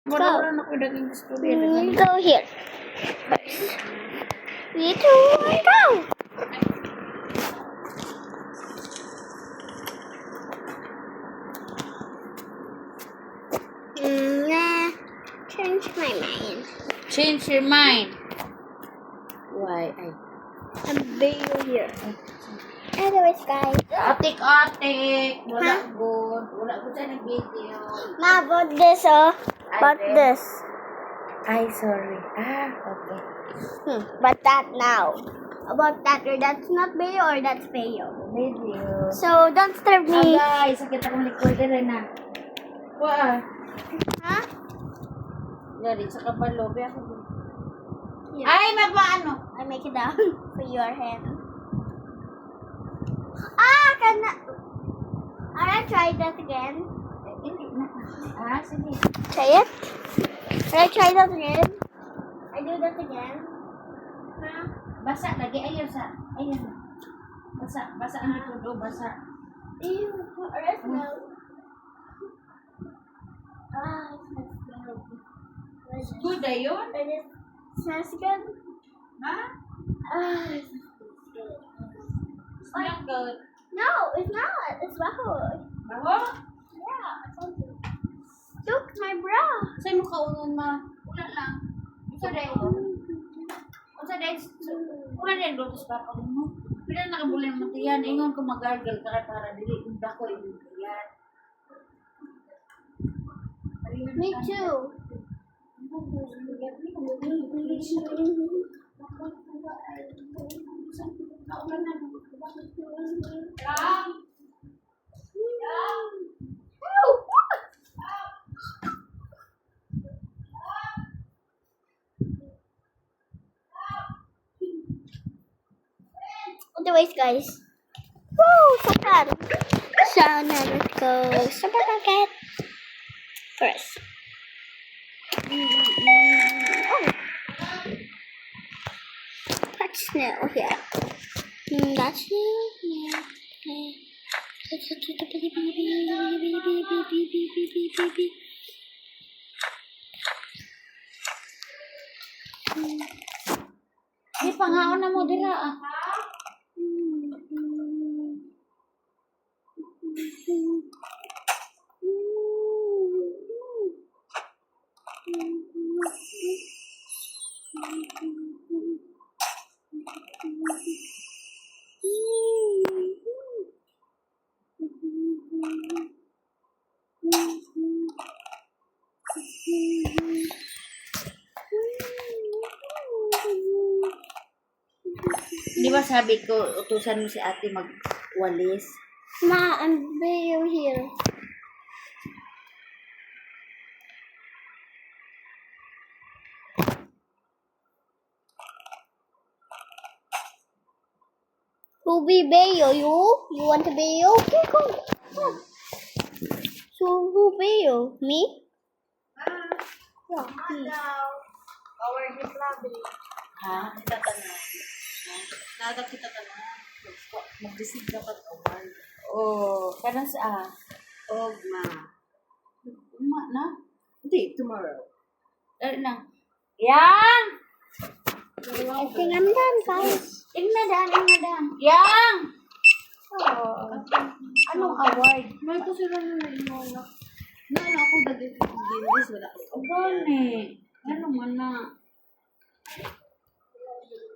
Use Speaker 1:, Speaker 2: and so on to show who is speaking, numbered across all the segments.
Speaker 1: Go here. First. 3, 2, 1, go. Nah, change my mind.
Speaker 2: Change your mind. Why? Ay.
Speaker 1: I'm video here. Anyways, guys.
Speaker 2: Atik-atik. Wala good. Wala good sa nag-video.
Speaker 1: Ma, about this, oh. About
Speaker 2: Ay,
Speaker 1: this.
Speaker 2: Ay, sorry. Okay.
Speaker 1: But that now. About that, or that's not Bayo or that's Bayo.
Speaker 2: Video.
Speaker 1: So, don't disturb me.
Speaker 2: Guys, sakit akong likod rin na. Wah.
Speaker 1: Huh?
Speaker 2: Dari sa kabalo. Biya ko.
Speaker 1: Yeah.
Speaker 2: Ay, magpaano?
Speaker 1: I make it down for your hand. Can I try that again?
Speaker 2: Hindi na. Sige.
Speaker 1: Try it? Can I try that again? I do that again? Huh?
Speaker 2: Basa lagi. Ayaw sa. Ayan. Basa. Basa ang likod. Basa.
Speaker 1: Ew, it smells. It smells good.
Speaker 2: Good na yun?
Speaker 1: It smells good.
Speaker 2: Ha?
Speaker 1: It smells good.
Speaker 2: Smell good.
Speaker 1: No, it's not. It's bawal.
Speaker 2: Baho?
Speaker 1: Yeah, it's something. Look, my bra.
Speaker 2: Sa'yo mo kaunon ma. Wala lang. Ito dahil. Unsa dahil. Wala dahil doon sa baka mo. Pila nakabuli ng matiyan. Ingon ko magargal para dili. Unda ko yung matiyan.
Speaker 1: Me too. Anyways, guys. Woo! Sakan! So now let's go supermarket first. Oh! That's new here. That's new. Yeah.
Speaker 2: Ay, pangaon na mo dira Di ba sabi ko, utusan mo si ate magwalis?
Speaker 1: Ma, I'm video here. Who be Bayo? You? You want to Bayo? Okay, go. Yeah. So who Bayo? Me? Yeah, me.
Speaker 2: Our lobby. Ha? Kita tanong. Nada kita tanong. Mag-receive dapat award. Oh, kanang sa Ogma. Uma na? Hindi, tomorrow. Na. Yang!
Speaker 1: I think I'm done, guys.
Speaker 2: Ingnadan. Yang!
Speaker 1: Oh.
Speaker 2: Anong award?
Speaker 1: May ko sila na naiwan.
Speaker 2: Ako dagdag ko gilis wala ko. Gani. Ano man na?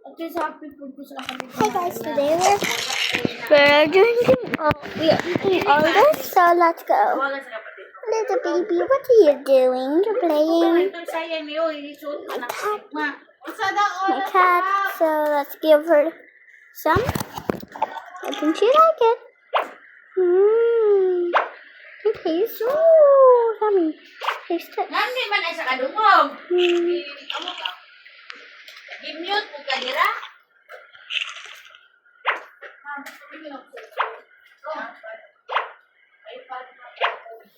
Speaker 2: Okay, sa happy food ko sa kanila.
Speaker 1: Hey guys, today we're drinking. We are eating all this. So let's go.
Speaker 2: Tawagan sa kapatid.
Speaker 1: Little baby, what are you doing? You're playing.
Speaker 2: Ito sayang niyo, ilisuot anak ma.
Speaker 1: My cat. So let's give her some. I think she like it. It tastes so yummy. Taste it.
Speaker 2: Nandi man ay sa kadungog. Amo ka. Gimute mo ka dira.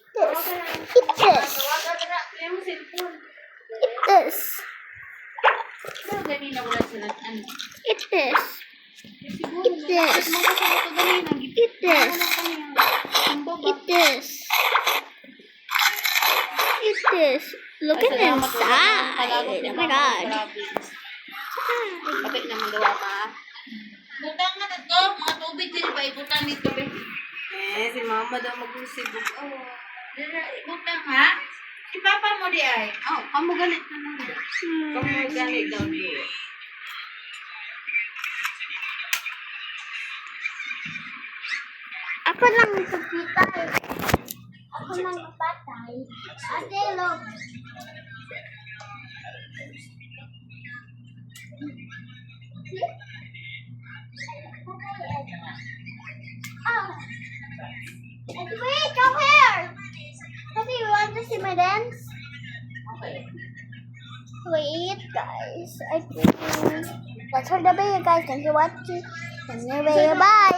Speaker 1: This. Eat this. Eat this. Eat this. Eat this. Eat this. Eat this. Eat this. Look at inside. Oh my god.
Speaker 3: Kapit naman gawa pa.
Speaker 2: Butang na ito. Mga tubig din ba? Ibutan dito ba?
Speaker 3: Si mama daw mag-usibog.
Speaker 2: Ibutang ha? Si papa mo di ay.
Speaker 3: Kamu ganit na lang. Kamu ganit daw niyo.
Speaker 1: Ako lang nakikita. Ako lang napatay. Ate, look. Oh. Wait, come here. Ate, you want to see my dance?
Speaker 2: Okay.
Speaker 1: Wait, guys. I think that's for the video, guys. Thank you for watching. Bye.